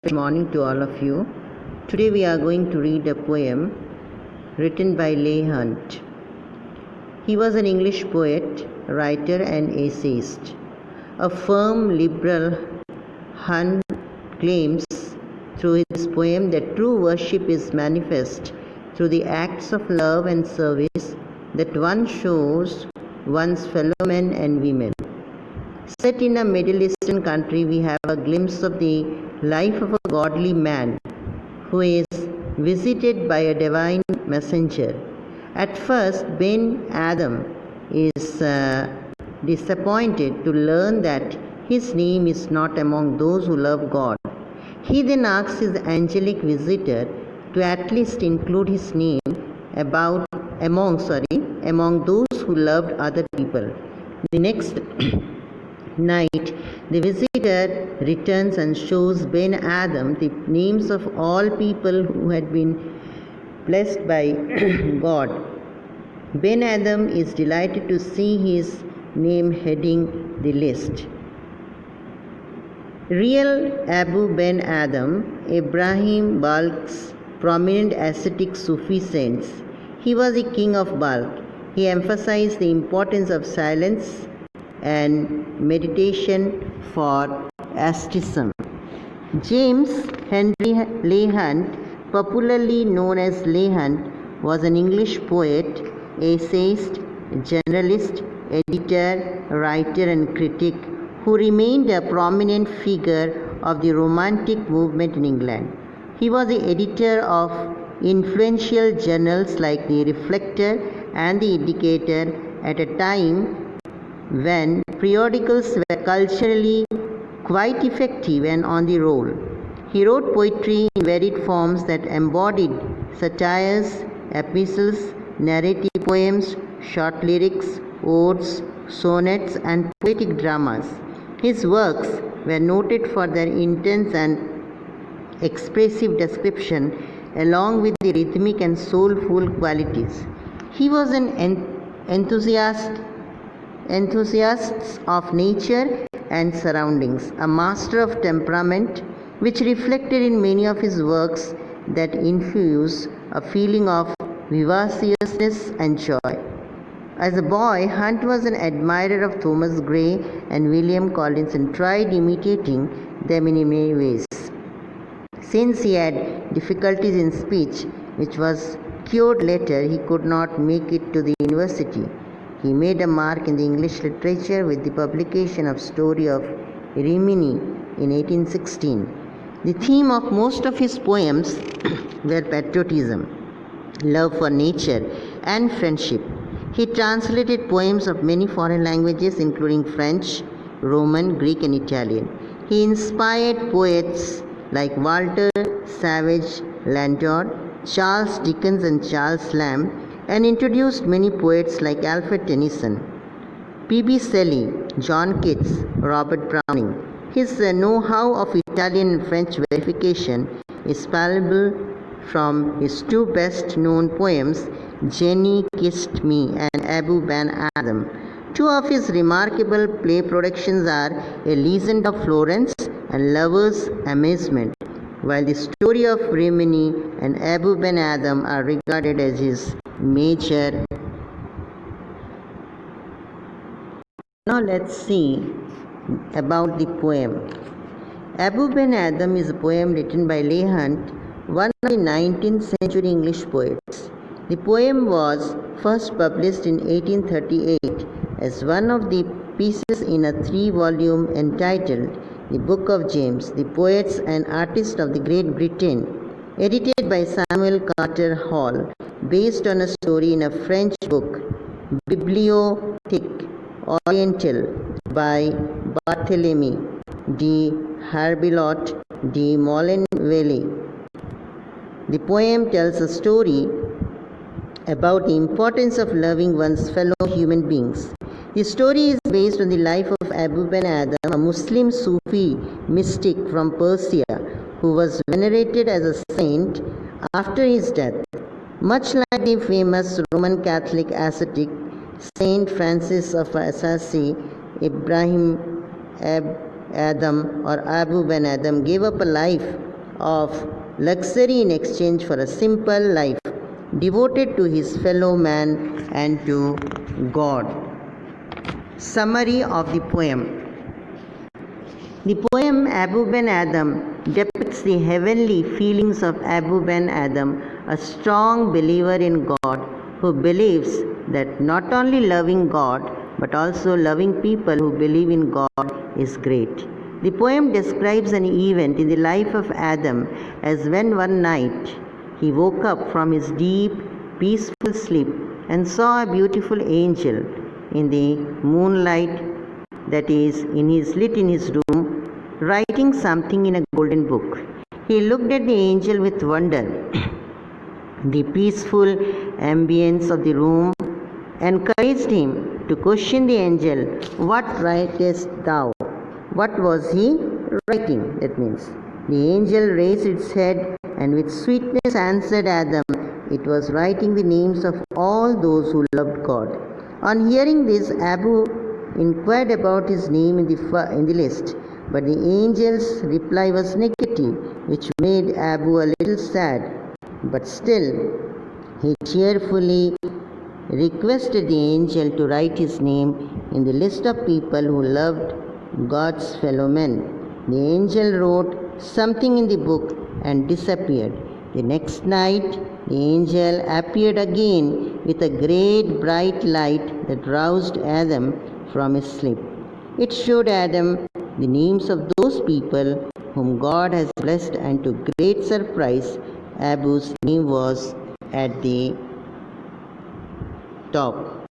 Good morning to all of you. Today we are going to read a poem written by Leigh Hunt. He was an English poet, writer, and essayist. A firm liberal, Hunt claims through his poem that true worship is manifest through the acts of love and service that one shows one's fellow men and women. Set in a Middle Eastern country, we have a glimpse of the life of a godly man who is visited by a divine messenger. At first, Ben Adam is disappointed to learn that his name is not among those who love God. He then asks his angelic visitor to at least include his name among those who loved other people. The next night, the visitor returns and shows Ben Adam the names of all people who had been blessed by God. Ben Adam is delighted to see his name heading the list. Real Abu Ben Adam, Ibrahim Balkh's prominent ascetic Sufi saint. He was a king of Balkh. He emphasized the importance of silence and meditation for asceticism. James Henry Leigh Hunt, popularly known as Leigh Hunt, was an English poet, essayist, journalist, editor, writer, and critic who remained a prominent figure of the Romantic movement in England. He was the editor of influential journals like The Reflector and The Indicator at a time when periodicals were culturally quite effective and on the roll. He wrote poetry in varied forms that embodied satires, epistles, narrative poems, short lyrics, odes, sonnets, and poetic dramas. His works were noted for their intense and expressive description along with the rhythmic and soulful qualities. He was an enthusiast of nature and surroundings, a master of temperament, which reflected in many of his works that infused a feeling of vivaciousness and joy. As a boy, Hunt was an admirer of Thomas Gray and William Collins and tried imitating them in many ways. Since he had difficulties in speech, which was cured later, he could not make it to the university. He made a mark in the English literature with the publication of Story of Rimini in 1816. The theme of most of his poems were patriotism, love for nature, and friendship. He translated poems of many foreign languages including French, Roman, Greek, and Italian. He inspired poets like Walter Savage Landor, Charles Dickens, and Charles Lamb, and introduced many poets like Alfred Tennyson, P.B. Shelley, John Keats, Robert Browning. His know-how of Italian and French verification is palpable from his two best-known poems, Jenny Kissed Me and Abu Ben Adam. Two of his remarkable play productions are A Legend of Florence and Lover's Amazement, while the Story of Rimini and Abu Ben Adam are regarded as his major. Now let's see about the poem. Abu Ben Adam is a poem written by Leigh Hunt, one of the 19th century English poets. The poem was first published in 1838 as one of the pieces in a 3-volume entitled The Book of James, the Poets and Artists of the Great Britain, edited by Samuel Carter Hall, based on a story in a French book, Bibliothèque Orientale, by Barthélemy de Herbelot de Molenville. The poem tells a story about the importance of loving one's fellow human beings. The story is based on the life of Abu Ben Adam, a Muslim Sufi mystic from Persia who was venerated as a saint after his death. Much like the famous Roman Catholic ascetic Saint Francis of Assisi, Ibrahim Adam or Abu Ben Adam gave up a life of luxury in exchange for a simple life devoted to his fellow man and to God. Summary of the poem. The poem Abu Ben Adam depicts the heavenly feelings of Abu Ben Adam, a strong believer in God who believes that not only loving God but also loving people who believe in God is great. The poem describes an event in the life of Adam as when one night he woke up from his deep, peaceful sleep and saw a beautiful angel in the moonlight, that is, lit in his room, writing something in a golden book. He looked at the angel with wonder. The peaceful ambience of the room encouraged him to question the angel, "What writest thou?" What was he writing? That means the angel raised its head and with sweetness answered Adam, it was writing the names of all those who loved God. On hearing this, Abu inquired about his name in the list, but the angel's reply was negative, which made Abu a little sad. But still, he cheerfully requested the angel to write his name in the list of people who loved God's fellow men. The angel wrote something in the book and disappeared. The next night, the angel appeared again with a great bright light that roused Adam from his sleep. It showed Adam the names of those people whom God has blessed, and to great surprise, Abu's name was at the top.